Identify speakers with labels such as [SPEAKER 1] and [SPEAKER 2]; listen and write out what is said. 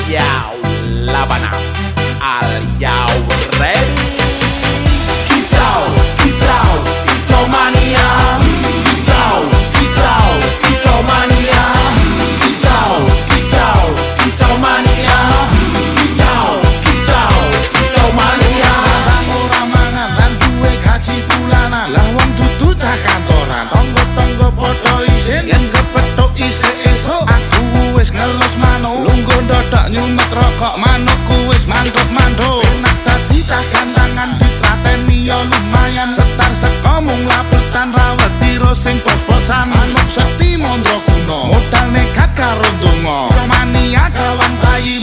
[SPEAKER 1] Yo, Labana, are you ready? Kicau, kicau, kicau mania. Kicau, kicau, kicau mania. Kicau, kicau, kicau mania. Kicau, kicau, kicau mania.
[SPEAKER 2] Bang ora mangan lan duwe gaji bulanan, lah wong dudu cah kantoran. Tonggo-tonggo padha isin yen kepethuk isih esuk. Aku wis ngelus manuk, lungguh ndodok nyumet rokok, manukku wis manduk-manduk. Enak dadi cah gantangan, ditrateni yo lumayan. Setar seko mung laputan rawet tiro sing pos-posan. Manuk sekti mondro kuno, modal nekat karo donga. Mania kawan bayi